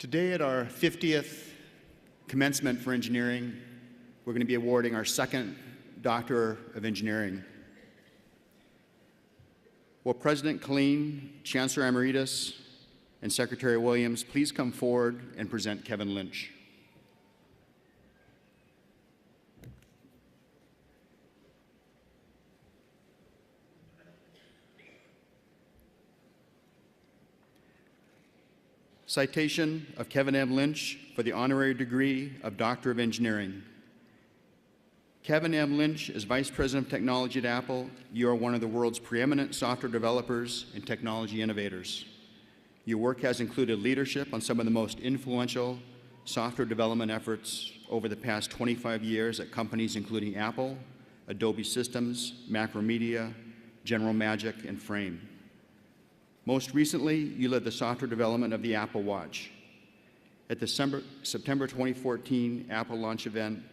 Today at our 50th commencement for engineering, we're going to be awarding our second Doctor of Engineering. Will President Killeen, Chancellor Emeritus, and Secretary Williams please come forward and present Kevin Lynch. Citation of Kevin M. Lynch for the honorary degree of Doctor of Engineering. Kevin M. Lynch is Vice President of Technology at Apple. You are one of the world's preeminent software developers and technology innovators. Your work has included leadership on some of the most influential software development efforts over the past 25 years at companies including Apple, Adobe Systems, Macromedia, General Magic, and Frame. Most recently, you led the software development of the Apple Watch. At the September 2014 Apple launch event,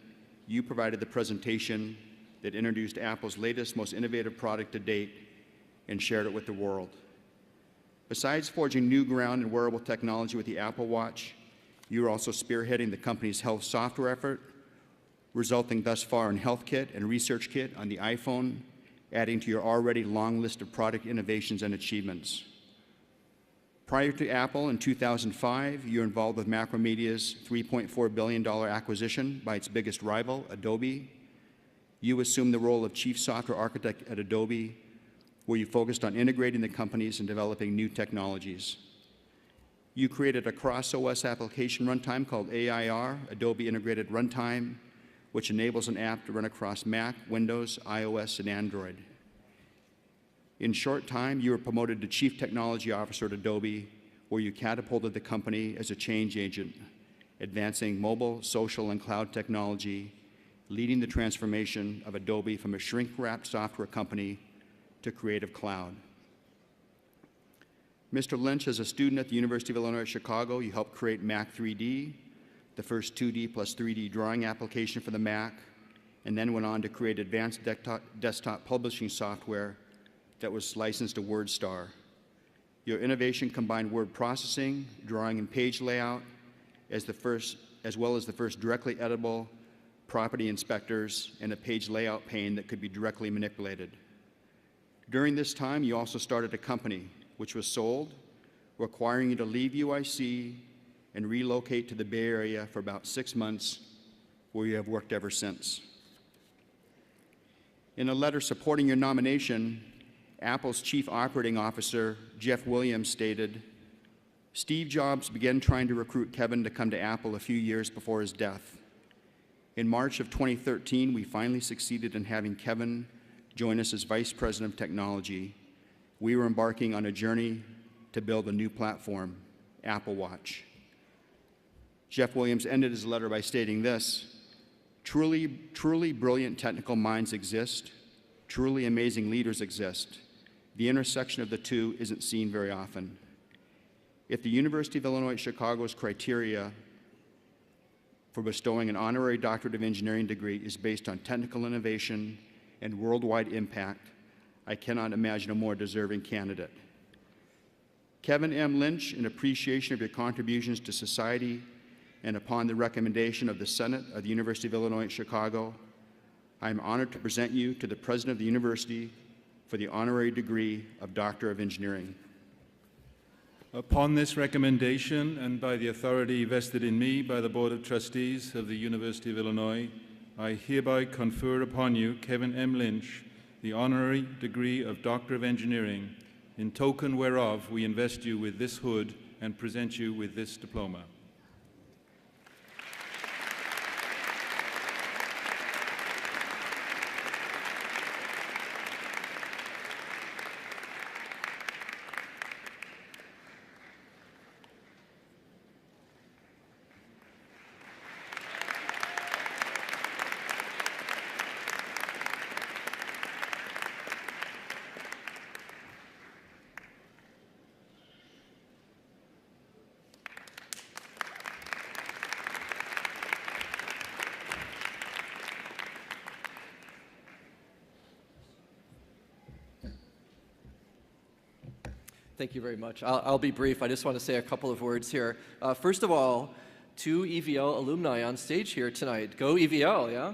you provided the presentation that introduced Apple's latest, most innovative product to date and shared it with the world. Besides forging new ground in wearable technology with the Apple Watch, you are also spearheading the company's health software effort, resulting thus far in HealthKit and ResearchKit on the iPhone, adding to your already long list of product innovations and achievements. Prior to Apple in 2005, you were involved with Macromedia's $3.4 billion acquisition by its biggest rival, Adobe. You assumed the role of Chief Software Architect at Adobe, where you focused on integrating the companies and developing new technologies. You created a cross-OS application runtime called AIR, Adobe Integrated Runtime, which enables an app to run across Mac, Windows, iOS, and Android. In short time, you were promoted to Chief Technology Officer at Adobe, where you catapulted the company as a change agent, advancing mobile, social, and cloud technology, leading the transformation of Adobe from a shrink-wrapped software company to Creative Cloud. Mr. Lynch, as a student at the University of Illinois at Chicago, you helped create Mac 3D, the first 2D plus 3D drawing application for the Mac, and then went on to create advanced desktop publishing software that was licensed to WordStar. Your innovation combined word processing, drawing, and page layout, as well as the first directly editable property inspectors and a page layout pane that could be directly manipulated. During this time, you also started a company which was sold, requiring you to leave UIC and relocate to the Bay Area for about 6 months, where you have worked ever since. In a letter supporting your nomination, Apple's Chief Operating Officer, Jeff Williams, stated, "Steve Jobs began trying to recruit Kevin to come to Apple a few years before his death. In March of 2013, we finally succeeded in having Kevin join us as Vice President of Technology. We were embarking on a journey to build a new platform, Apple Watch." Jeff Williams ended his letter by stating this, truly brilliant technical minds exist, truly amazing leaders exist. The intersection of the two isn't seen very often. If the University of Illinois at Chicago's criteria for bestowing an honorary Doctorate of Engineering degree is based on technical innovation and worldwide impact, I cannot imagine a more deserving candidate. Kevin M. Lynch, in appreciation of your contributions to society and upon the recommendation of the Senate of the University of Illinois at Chicago, I am honored to present you to the President of the University for the honorary degree of Doctor of Engineering. Upon this recommendation and by the authority vested in me by the Board of Trustees of the University of Illinois, I hereby confer upon you, Kevin M. Lynch, the honorary degree of Doctor of Engineering, in token whereof we invest you with this hood and present you with this diploma. Thank you very much. I'll be brief. I just want to say a couple of words here. First of all, 2 EVL alumni on stage here tonight. Go EVL, yeah?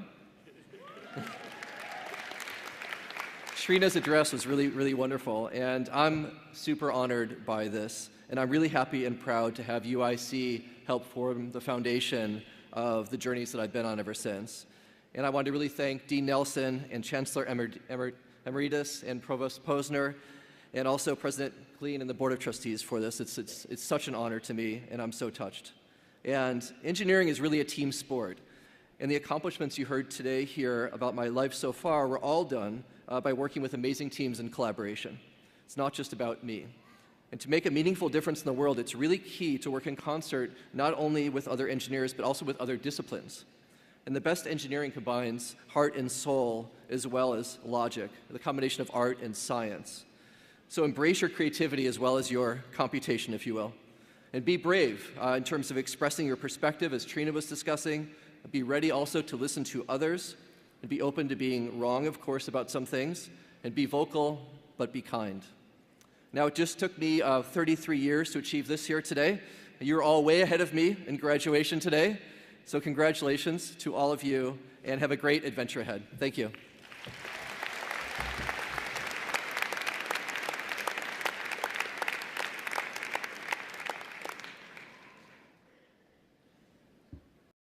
Srina's address was really, really wonderful, and I'm super honored by this, and I'm really happy and proud to have UIC help form the foundation of the journeys that I've been on ever since. And I want to really thank Dean Nelson and Chancellor Emeritus and Provost Posner, and also President Glean and the Board of Trustees for this. It's such an honor to me, and I'm so touched. And engineering is really a team sport. And the accomplishments you heard today here about my life so far were all done by working with amazing teams in collaboration. It's not just about me. And to make a meaningful difference in the world, it's really key to work in concert not only with other engineers, but also with other disciplines. And the best engineering combines heart and soul as well as logic, the combination of art and science. So embrace your creativity as well as your computation, if you will. And be brave in terms of expressing your perspective, as Trina was discussing. Be ready also to listen to others, and be open to being wrong, of course, about some things, and be vocal, but be kind. Now, it just took me 33 years to achieve this here today. You're all way ahead of me in graduation today, so congratulations to all of you, and have a great adventure ahead. Thank you.